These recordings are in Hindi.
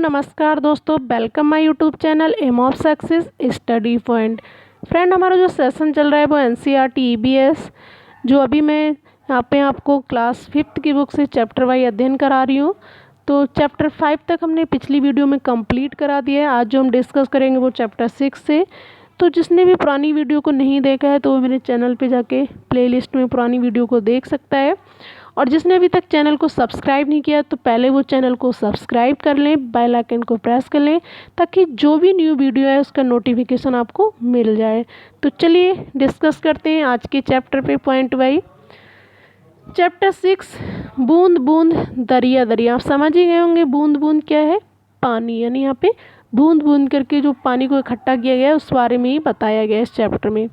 नमस्कार दोस्तों, welcome my YouTube channel aim of success study point. Friend, हमारा जो सेशन चल रहा है वो एनसीईआरटी ईबीएस, जो अभी मैं यहाँ पे आपको क्लास 5th की बुक से चैप्टर वाइज अध्ययन करा रही हूँ। तो चैप्टर 5 तक हमने पिछली वीडियो में कंप्लीट करा दिया है। आज जो हम डिस्कस करेंगे वो चैप्टर 6 से। तो जिसने भी पुरानी वीडियो को नहीं देखा है तो वो मेरे चैनल पे जाके प्लेलिस्ट में पुरानी वीडियो को देख सकता है, और जिसने अभी तक चैनल को सब्सक्राइब नहीं किया तो पहले वो चैनल को सब्सक्राइब कर लें, बेल आइकन को प्रेस कर लें ताकि जो भी न्यू वीडियो है उसका नोटिफिकेशन आपको मिल जाए। तो चलिए डिस्कस करते हैं आज के चैप्टर पे पॉइंट वाइज। चैप्टर 6, बूंद बूंद दरिया दरिया। आप समझ ही गए होंगे बूंद बूंद क्या है, पानी। यानी यहाँ पे बूंद बूंद करके जो पानी को इकट्ठा किया गया है उस बारे में ही बताया गया है इस चैप्टर में।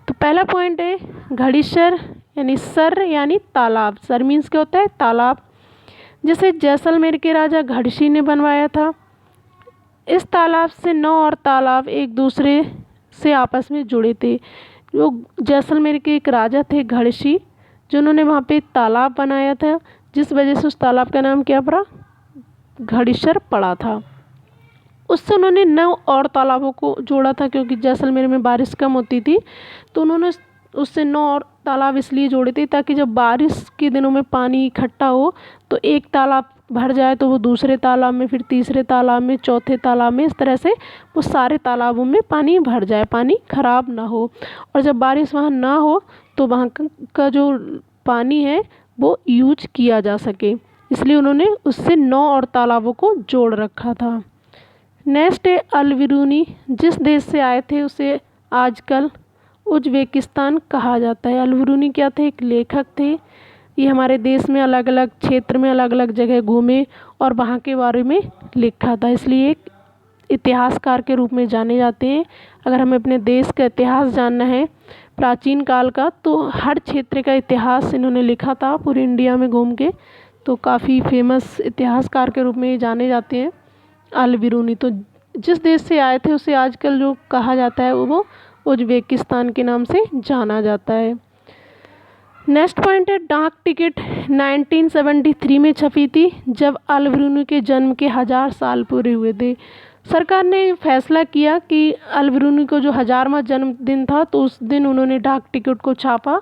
तो पहला पॉइंट है घड़ीसर, यानी सर यानी तालाब। सर मीन्स क्या होता है, तालाब, जिसे जैसलमेर के राजा घड़सी ने बनवाया था। इस तालाब से 9 और तालाब एक दूसरे से आपस में जुड़े थे। जो जैसलमेर के एक राजा थे घड़सी, जिन्होंने वहाँ पे तालाब बनाया था, जिस वजह से उस तालाब का नाम क्या पड़ा, घड़ीसर पड़ा था। उससे उन्होंने 9 और तालाबों को जोड़ा था, क्योंकि जैसलमेर में बारिश कम होती थी तो उन्होंने उससे 9 और तालाब इसलिए जोड़े थे ताकि जब बारिश के दिनों में पानी इकट्ठा हो तो एक तालाब भर जाए तो वो दूसरे तालाब में, फिर तीसरे तालाब में, चौथे तालाब में, इस तरह से वो सारे तालाबों में पानी भर जाए, पानी खराब ना हो। और जब बारिश वहाँ ना हो तो वहाँ का जो पानी है वो यूज किया जा सके, इसलिए उन्होंने उससे 9 और तालाबों को जोड़ रखा था। नेक्स्ट है अल-बिरूनी। जिस देश से आए थे उसे आजकल उज़्बेकिस्तान कहा जाता है। अल-बिरूनी क्या थे, एक लेखक थे। ये हमारे देश में अलग अलग क्षेत्र में अलग अलग जगह घूमे और वहाँ के बारे में लिखा था, इसलिए एक इतिहासकार के रूप में जाने जाते हैं। अगर हमें अपने देश का इतिहास जानना है प्राचीन काल का, तो हर क्षेत्र का इतिहास इन्होंने लिखा था पूरे इंडिया में घूम के, तो काफ़ी फेमस इतिहासकार के रूप में ये जाने जाते हैं अल-बिरूनी। तो जिस देश से आए थे उसे आजकल जो कहा जाता है वो उज़्बेकिस्तान के नाम से जाना जाता है। नेक्स्ट पॉइंट है डाक टिकट। 1973 में छपी थी, जब अल-बिरूनी के जन्म के 1000 साल पूरे हुए थे। सरकार ने फैसला किया कि अल-बिरूनी को जो 1000वां जन्मदिन था तो उस दिन उन्होंने डाक टिकट को छापा,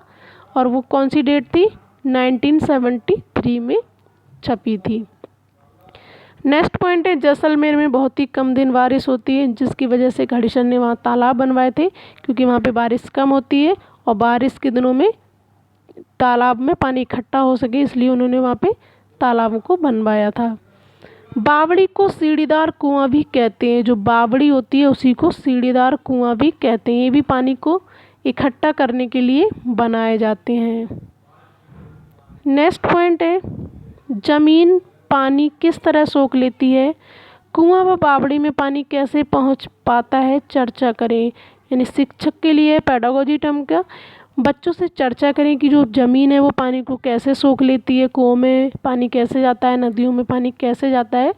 और वो कौन सी डेट थी, 1973 में छपी थी। नेक्स्ट पॉइंट है जैसलमेर में बहुत ही कम दिन बारिश होती है, जिसकी वजह से घड़ीसर ने वहाँ तालाब बनवाए थे, क्योंकि वहाँ पे बारिश कम होती है और बारिश के दिनों में तालाब में पानी इकट्ठा हो सके, इसलिए उन्होंने वहाँ पे तालाबों को बनवाया था। बावड़ी को सीढ़ीदार कुआं भी कहते हैं। जो बावड़ी होती है उसी को सीढ़ीदार कुआं भी कहते हैं। ये भी पानी को इकट्ठा करने के लिए बनाए जाते हैं। नेक्स्ट पॉइंट है जमीन पानी किस तरह सोख लेती है, कुआं व बावड़ी में पानी कैसे पहुंच पाता है, चर्चा करें। यानी शिक्षक के लिए पेडागोजी टर्म का, बच्चों से चर्चा करें कि जो ज़मीन है वो पानी को कैसे सोख लेती है, कुओं में पानी कैसे जाता है, नदियों में पानी कैसे जाता है।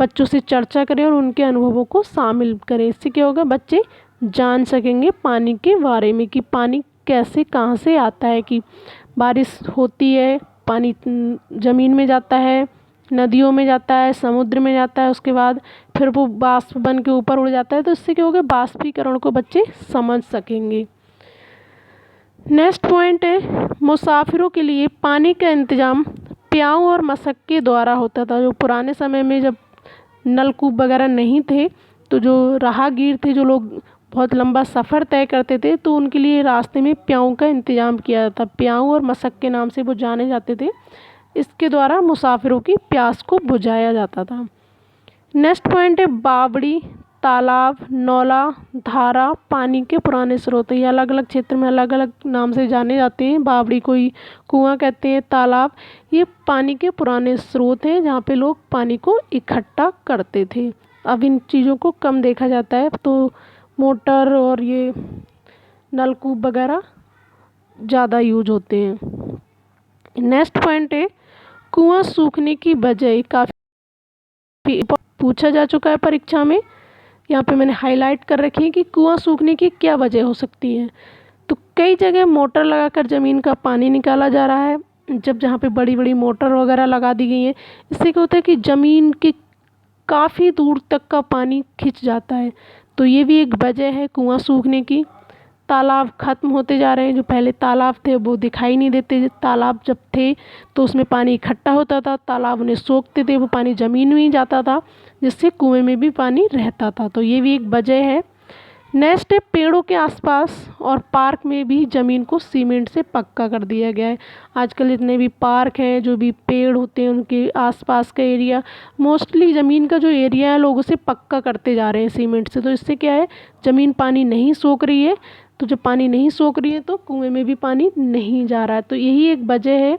बच्चों से चर्चा करें और उनके अनुभवों को शामिल करें। इससे क्या होगा, बच्चे जान सकेंगे पानी के बारे में कि पानी कैसे कहाँ से आता है, कि बारिश होती है पानी ज़मीन में जाता है, नदियों में जाता है, समुद्र में जाता है, उसके बाद फिर वो बाष्प बन के ऊपर उड़ जाता है। तो इससे क्या होगा, बाष्पीकरण को बच्चे समझ सकेंगे। नेक्स्ट पॉइंट है मुसाफिरों के लिए पानी का इंतज़ाम प्याऊ और मशक के द्वारा होता था। जो पुराने समय में जब नलकूप वगैरह नहीं थे तो जो राहगीर थे, जो लोग बहुत लंबा सफ़र तय करते थे, तो उनके लिए रास्ते में प्याऊ का इंतज़ाम किया जाता। प्याऊ और मशक के नाम से वो जाने जाते थे। इसके द्वारा मुसाफिरों की प्यास को बुझाया जाता था। नेक्स्ट पॉइंट है बावड़ी, तालाब, नौला, धारा पानी के पुराने स्रोत हैं। ये अलग अलग क्षेत्र में अलग अलग नाम से जाने जाते हैं। बावड़ी को कुआं कहते हैं, तालाब ये पानी के पुराने स्रोत हैं जहाँ पे लोग पानी को इकट्ठा करते थे। अब इन चीज़ों को कम देखा जाता है, तो मोटर और ये नलकूप वगैरह ज़्यादा यूज होते हैं। नेक्स्ट पॉइंट है कुआं सूखने की वजह। काफ़ी पूछा जा चुका है परीक्षा में, यहाँ पे मैंने हाईलाइट कर रखी है कि कुआं सूखने की क्या वजह हो सकती है। तो कई जगह मोटर लगाकर ज़मीन का पानी निकाला जा रहा है। जब जहाँ पे बड़ी बड़ी मोटर वगैरह लगा दी गई है, इससे क्या होता है कि ज़मीन की काफ़ी दूर तक का पानी खिंच जाता है। तो ये भी एक वजह है कुआं सूखने की। तालाब ख़त्म होते जा रहे हैं, जो पहले तालाब थे वो दिखाई नहीं देते। तालाब जब थे तो उसमें पानी इकट्ठा होता था, तालाब उन्हें सोखते थे, वो पानी ज़मीन में ही जाता था, जिससे कुएं में भी पानी रहता था। तो ये भी एक वजह है। नेक्स्ट है, पेड़ों के आसपास और पार्क में भी ज़मीन को सीमेंट से पक्का कर दिया गया है। आजकल जितने भी पार्क हैं, जो भी पेड़ होते हैं, उनके आसपास का एरिया, मोस्टली ज़मीन का जो एरिया है लोग उसे पक्का करते जा रहे हैं सीमेंट से। तो इससे क्या है, ज़मीन पानी नहीं सोख रही है। तो जब पानी नहीं सोख रही है तो कुएं में भी पानी नहीं जा रहा है। तो यही एक वजह है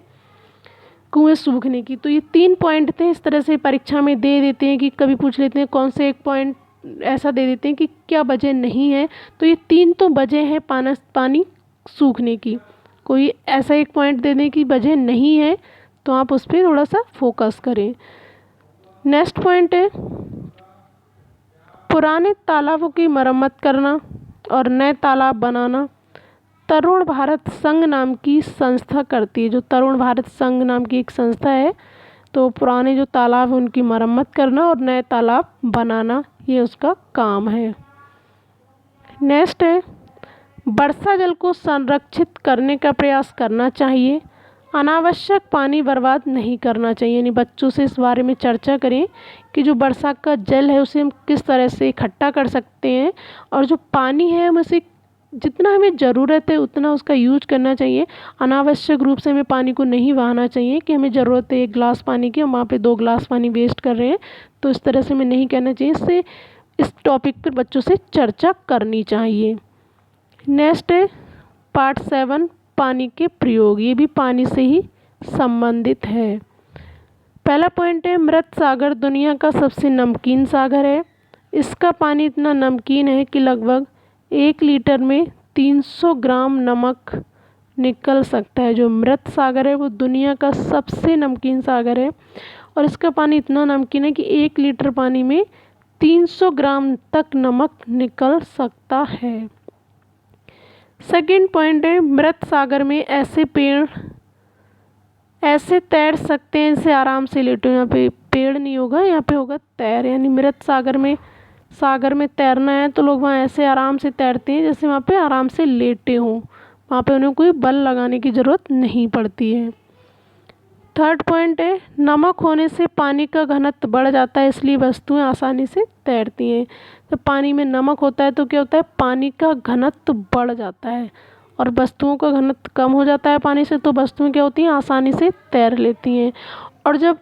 कुएं सूखने की। तो ये 3 पॉइंट थे। इस तरह से परीक्षा में दे देते हैं कि कभी पूछ लेते हैं कौन से एक पॉइंट ऐसा दे देते हैं कि क्या वजह नहीं है। तो ये 3 तो वजह है पानी सूखने की। कोई ऐसा एक पॉइंट दे दें कि वजह नहीं है तो आप उस पर थोड़ा सा फोकस करें। नेक्स्ट पॉइंट है, पुराने तालाबों की मरम्मत करना और नए तालाब बनाना तरुण भारत संघ नाम की संस्था करती है। जो तरुण भारत संघ नाम की एक संस्था है, तो पुराने जो तालाब हैं उनकी मरम्मत करना और नए तालाब बनाना, ये उसका काम है। नेक्स्ट है, वर्षा जल को संरक्षित करने का प्रयास करना चाहिए, अनावश्यक पानी बर्बाद नहीं करना चाहिए। यानी बच्चों से इस बारे में चर्चा करें कि जो वर्षा का जल है उसे हम किस तरह से इकट्ठा कर सकते हैं, और जो पानी है हम उसे जितना हमें ज़रूरत है उतना उसका यूज करना चाहिए। अनावश्यक रूप से हमें पानी को नहीं बहाना चाहिए कि हमें ज़रूरत है 1 गिलास पानी की, हम वहाँ पे 2 गिलास पानी वेस्ट कर रहे हैं। तो इस तरह से हमें नहीं कहना चाहिए। इससे इस टॉपिक पर बच्चों से चर्चा करनी चाहिए। नेक्स्ट है पार्ट 7, पानी के प्रयोग। ये भी पानी से ही संबंधित है। पहला पॉइंट है, मृत सागर दुनिया का सबसे नमकीन सागर है। इसका पानी इतना नमकीन है कि लगभग 1 लीटर में 300 ग्राम नमक निकल सकता है। जो मृत सागर है वो दुनिया का सबसे नमकीन सागर है, और इसका पानी इतना नमकीन है कि 1 लीटर पानी में 300 ग्राम तक नमक निकल सकता है। सेकंड पॉइंट है, मृत सागर में ऐसे पेड़ ऐसे तैर सकते हैं जैसे आराम से लेटो। यहाँ पे पेड़ नहीं होगा, यहाँ पे होगा तैर। यानी मृत सागर में तैरना है तो लोग वहाँ ऐसे आराम से तैरते हैं जैसे वहाँ पे आराम से लेटे हों। वहाँ पे उन्हें कोई बल लगाने की ज़रूरत नहीं पड़ती है। थर्ड पॉइंट है, नमक होने से पानी का घनत्व बढ़ जाता है, इसलिए वस्तुएं आसानी से तैरती हैं। जब पानी में नमक होता है तो क्या होता है, पानी का घनत्व बढ़ जाता है, और वस्तुओं का घनत्व कम हो जाता है पानी से, तो वस्तुएं क्या होती हैं, आसानी से तैर लेती हैं। और जब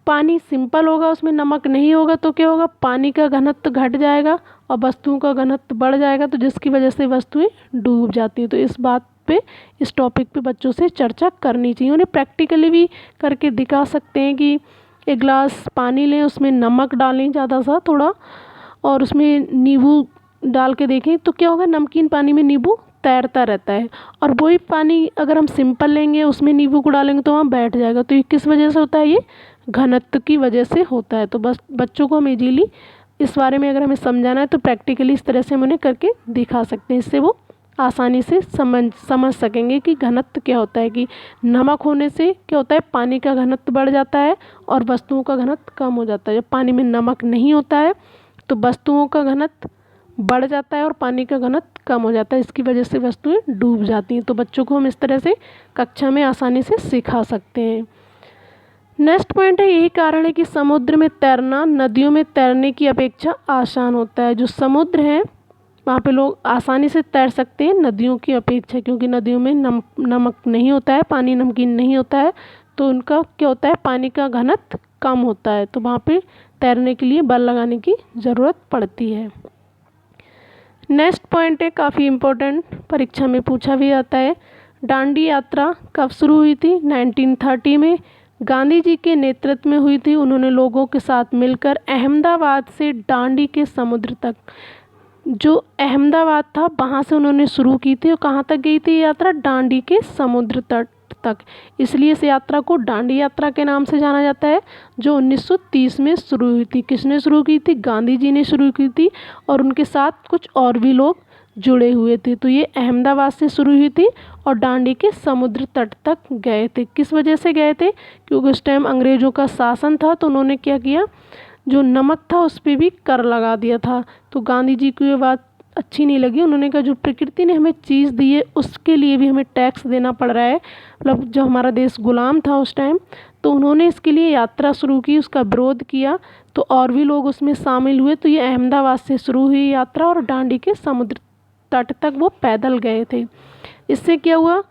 पानी सिंपल होगा, उसमें नमक नहीं होगा, तो क्या होगा, पानी का घनत्व घट जाएगा और वस्तुओं का घनत्व बढ़ जाएगा, तो जिसकी वजह से वस्तुएं डूब जाती हैं। तो इस बात पे, इस टॉपिक पे बच्चों से चर्चा करनी चाहिए। उन्हें प्रैक्टिकली भी करके दिखा सकते हैं कि 1 गिलास पानी लें, उसमें नमक डालें ज़्यादा सा थोड़ा, और उसमें नींबू डाल के देखें तो क्या होगा, नमकीन पानी में नींबू तैरता रहता है। और वही पानी अगर हम सिंपल लेंगे, उसमें नींबू को डालेंगे तो वहाँ बैठ जाएगा। तो ये किस वजह से होता है, ये घनत्व की वजह से होता है। तो बस बच्चों को हम इजीली इस बारे में अगर हमें समझाना है तो प्रैक्टिकली इस तरह से हम उन्हें करके दिखा सकते हैं। इससे वो आसानी से समझ सकेंगे कि घनत्व क्या होता है, कि नमक होने से क्या होता है, पानी का घनत्व बढ़ जाता है और वस्तुओं का घनत्व कम हो जाता है। जब पानी में नमक नहीं होता है तो वस्तुओं का घनत्व बढ़ जाता है और पानी का घनत्व कम हो जाता है, इसकी वजह से वस्तुएं डूब जाती हैं। तो बच्चों को हम इस तरह से कक्षा में आसानी से सिखा सकते हैं। नेक्स्ट पॉइंट है, यही कारण है कि समुद्र में तैरना नदियों में तैरने की अपेक्षा आसान होता है। जो समुद्र है वहाँ पे लोग आसानी से तैर सकते हैं नदियों की अपेक्षा, क्योंकि नदियों में नमक नहीं होता है, पानी नमकीन नहीं होता है, तो उनका क्या होता है, पानी का घनत्व कम होता है, तो वहाँ पे तैरने के लिए बल लगाने की ज़रूरत पड़ती है। नेक्स्ट पॉइंट है, काफ़ी इम्पोर्टेंट, परीक्षा में पूछा भी जाता है, दांडी यात्रा कब शुरू हुई थी? 1930 में गांधी जी के नेतृत्व में हुई थी। उन्होंने लोगों के साथ मिलकर अहमदाबाद से दांडी के समुद्र तक, जो अहमदाबाद था वहाँ से उन्होंने शुरू की थी। और कहाँ तक गई थी यात्रा? दांडी के समुद्र तट तक। इसलिए इस यात्रा को दांडी यात्रा के नाम से जाना जाता है, जो 1930 में शुरू हुई थी। किसने शुरू की थी? गांधी जी ने शुरू की थी, और उनके साथ कुछ और भी लोग जुड़े हुए थे। तो ये अहमदाबाद से शुरू हुई थी और दांडी के समुद्र तट तक गए थे। किस वजह से गए थे? क्योंकि उस टाइम अंग्रेज़ों का शासन था, तो उन्होंने क्या किया, जो नमक था उस पर भी कर लगा दिया था। तो गांधी जी को ये बात अच्छी नहीं लगी। उन्होंने कहा जो प्रकृति ने हमें चीज़ दी है उसके लिए भी हमें टैक्स देना पड़ रहा है, मतलब जो हमारा देश गुलाम था उस टाइम, तो उन्होंने इसके लिए यात्रा शुरू की, उसका विरोध किया। तो और भी लोग उसमें शामिल हुए। तो ये अहमदाबाद से शुरू हुई यात्रा और दांडी के समुद्र तट तक वो पैदल गए थे। इससे क्या हुआ,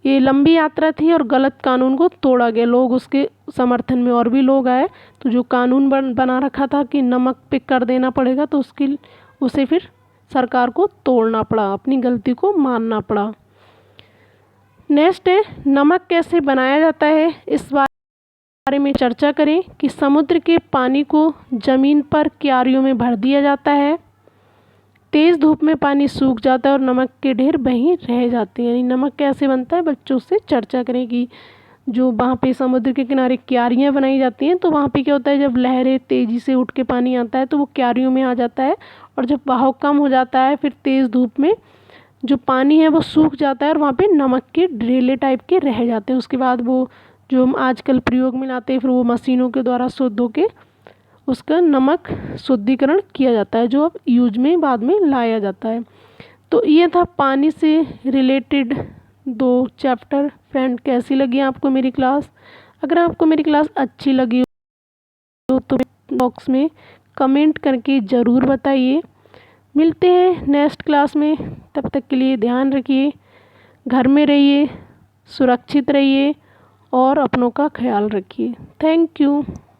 ये लंबी यात्रा थी और गलत कानून को तोड़ा गया। लोग उसके समर्थन में और भी लोग आए। तो जो कानून बना रखा था कि नमक पे कर देना पड़ेगा, तो उसे फिर सरकार को तोड़ना पड़ा, अपनी गलती को मानना पड़ा। नेक्स्ट है नमक कैसे बनाया जाता है। इस बारे में चर्चा करें कि समुद्र के पानी को ज़मीन पर क्यारियों में भर दिया जाता है। तेज़ धूप में पानी सूख जाता है और नमक के ढेर वहीं रह जाते हैं। यानी नमक कैसे बनता है, बच्चों से चर्चा करें कि जो वहाँ पे समुद्र के किनारे क्यारियाँ बनाई जाती हैं, तो वहाँ पे क्या होता है, जब लहरें तेज़ी से उठ के पानी आता है तो वो क्यारियों में आ जाता है, और जब बहाव कम हो जाता है फिर तेज़ धूप में जो पानी है वो सूख जाता है और वहाँ पे नमक के ढेले टाइप के रह जाते हैं। उसके बाद वो जो हम आजकल प्रयोग में लाते हैं, फिर वो मशीनों के द्वारा शुद्ध होके उसका नमक शुद्धिकरण किया जाता है, जो अब यूज में बाद में लाया जाता है। तो ये था पानी से रिलेटेड 2 चैप्टर। फ्रेंड, कैसी लगी आपको मेरी क्लास? अगर आपको मेरी क्लास अच्छी लगी हो तो बॉक्स में कमेंट करके ज़रूर बताइए। मिलते हैं नेक्स्ट क्लास में, तब तक के लिए ध्यान रखिए, घर में रहिए, सुरक्षित रहिए और अपनों का ख्याल रखिए। Thank you.